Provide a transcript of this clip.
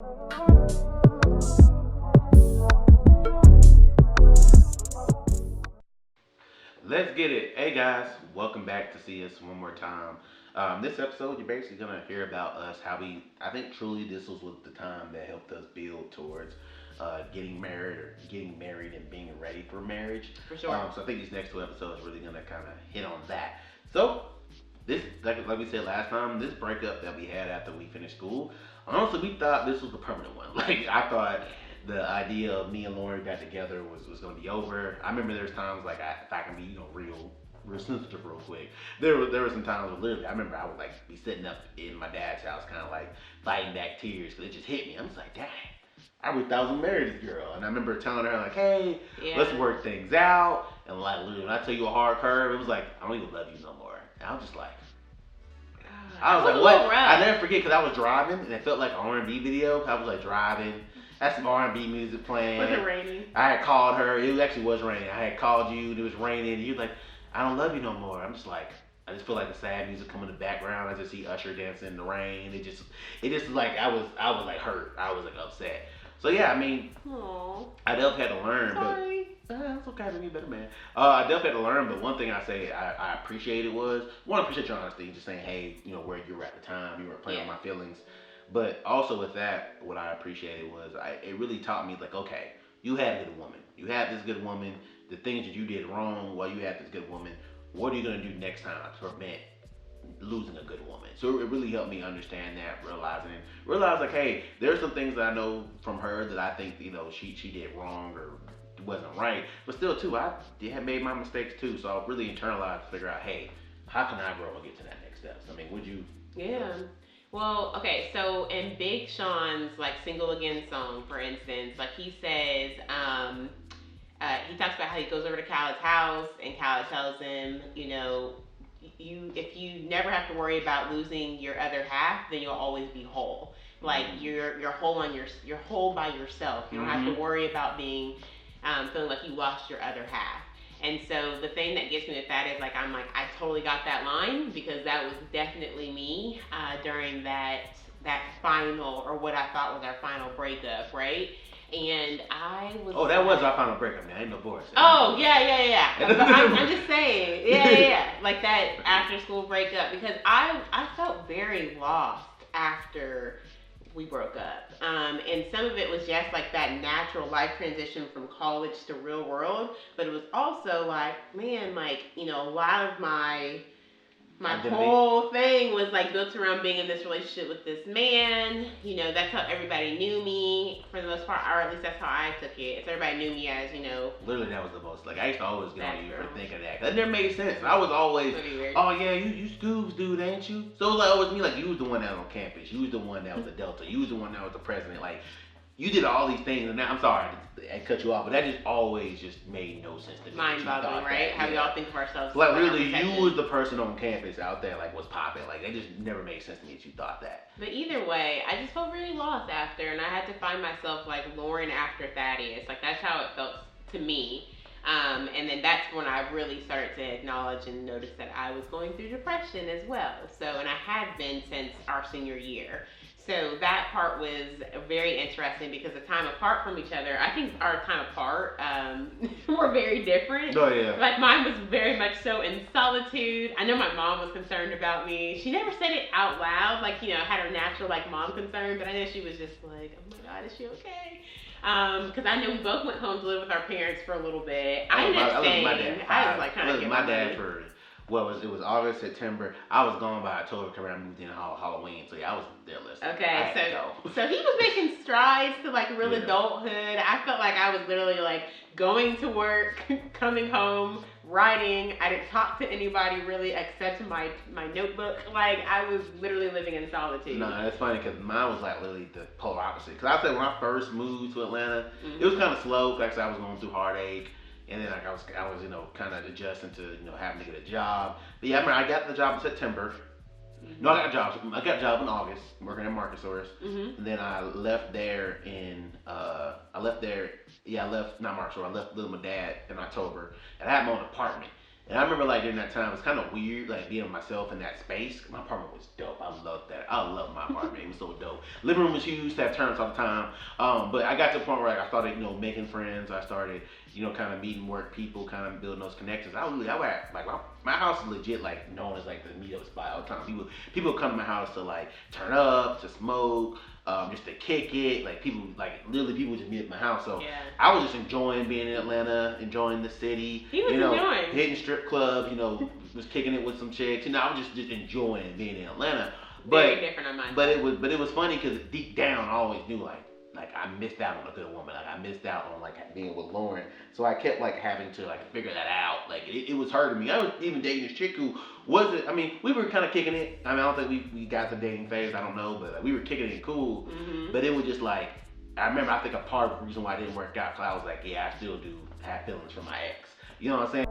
Let's get it. Hey guys, welcome back to see us one more time. This episode, you're basically gonna hear about us, how I think truly this was the time that helped us build towards getting married and being ready for marriage. For sure. So I think these next two episodes really gonna kind of hit on that. So this, like we said last time, this breakup that we had after we finished school, honestly, we thought this was the permanent one. Like I thought the idea of me and Lauren got together was gonna be over. I remember there's times like if I can be real sensitive real quick. There were some times where literally I remember I would like be sitting up in my dad's house, kind of like fighting back tears because it just hit me. I'm just like, dang. I really thought I was married this girl, and I remember telling her like, "Hey, Yeah. let's work things out." And like, literally, when I tell you a hard curve, it was like, "I don't even love you no more." And I was just like, I was like, what? I never forget because I was driving and it felt like an R&B video. I was like driving, had some R&B music playing. Was it raining? I had called her. It actually was raining. I had called you. And it was raining. And you were like, I don't love you no more. I'm just like, I just feel like the sad music coming in the background. I just see Usher dancing in the rain. It just like I was like hurt. I was like upset. So yeah, I mean, Aww. I definitely had to learn, Sorry. but it's okay to be a better man. I definitely had to learn, but one thing I say I appreciated was one, I appreciate your honesty, just saying, hey, where you were at the time, you weren't playing with my feelings. But also with that, what I appreciated was it really taught me like, okay, you had a good woman, you had this good woman. The things that you did wrong while you had this good woman, what are you gonna do next time to prevent losing a good woman? So it really helped me understand that, realize like, hey, there's some things that I know from her that I think she did wrong or wasn't right, but still too I had made my mistakes too. So I really internalized to figure out, hey, how can I grow and get to that next step? So, I mean, would you? Yeah. Well, okay, so in Big Sean's like Single Again song, for instance, like he says, he talks about how he goes over to Khaled's house and Khaled tells him, if you never have to worry about losing your other half, then you'll always be whole. Like you're whole you're whole by yourself. You don't have to worry about being feeling like you lost your other half. And so the thing that gets me with that is like I totally got that line because that was definitely me during that final or what I thought was our final breakup, right? And I was. Oh, that was our final breakup. Man, ain't no divorce. Oh yeah. But I'm just saying, yeah, like that after school breakup because I felt very lost after we broke up. And some of it was just like that natural life transition from college to real world, but it was also like, man, like, a lot of my whole thing was like built around being in this relationship with this man. That's how everybody knew me for the most part, or at least that's how I took it. So everybody knew me as, Literally, that was the most. Like I used to always get on you for thinking that. That never made sense. I was always, oh yeah, you Scoob's dude, ain't you? So it was like always me. Like you was the one that was on campus. You was the one that was the Delta. You was the one that was the president. Like you did all these things, and now I'm sorry I cut you off, but that just always just made no sense to me. Mind-boggling, right? How we all think of ourselves. Like really, you was the person on campus out there, like was popping. Like it just never made sense to me that you thought that. But either way, I just felt really lost after, and I had to find myself like Lauren after Thaddeus. Like that's how it felt to me. And then that's when I really started to acknowledge and notice that I was going through depression as well. So, and I had been since our senior year. So that part was very interesting because the time apart from each other, I think our time apart were very different. Oh yeah. Like mine was very much so in solitude. I know my mom was concerned about me. She never said it out loud, like had her natural like mom concern, but I know she was just like, oh my God, is she okay? Because I know we both went home to live with our parents for a little bit. I ended up staying. I was like kind of my dad for it was August, September. I was gone by October because I moved in Halloween. So yeah, I was there listening. Okay, so he was making strides to like real adulthood. I felt like I was literally like going to work, coming home, writing. I didn't talk to anybody really except my notebook. Like I was literally living in solitude. No, that's funny because mine was like literally the polar opposite. Because I said when I first moved to Atlanta, it was kind of slow because I was going through heartache. And then like I was kind of adjusting to having to get a job. But yeah, I remember I got the job in September. No, I got a job in August working at Market Source. And then I left there I left not Market Source. I left with my dad in October, and I had my own apartment. And I remember like during that time, it was kind of weird, like being myself in that space. My apartment was dope. I loved that. I love my apartment. It was so dope. Living room was huge. To have turns all the time. But I got to the point where like, I started, making friends. I started, kind of meeting more people, kind of building those connections. I would like my house is legit like known as like the meetup spot all the time. People come to my house to like turn up, to smoke, just to kick it. Like people, like literally people just meet at my house. So Yeah. I was just enjoying being in Atlanta, enjoying the city. He was enjoying. Hitting strip clubs. Was kicking it with some chicks. I was just enjoying being in Atlanta. Very different on my but it was funny because deep down I always knew like I missed out on a good woman. Like I missed out on like being with Lauren. So I kept like having to like figure that out. Like it was hurting me. I was even dating this chick who wasn't. I mean, we were kind of kicking it. I mean, I don't think we got the dating phase. I don't know, but like, we were kicking it cool. Mm-hmm. But it was just like I remember. I think a part of the reason why it didn't work out because I was like, yeah, I still do have feelings for my ex. You know what I'm saying?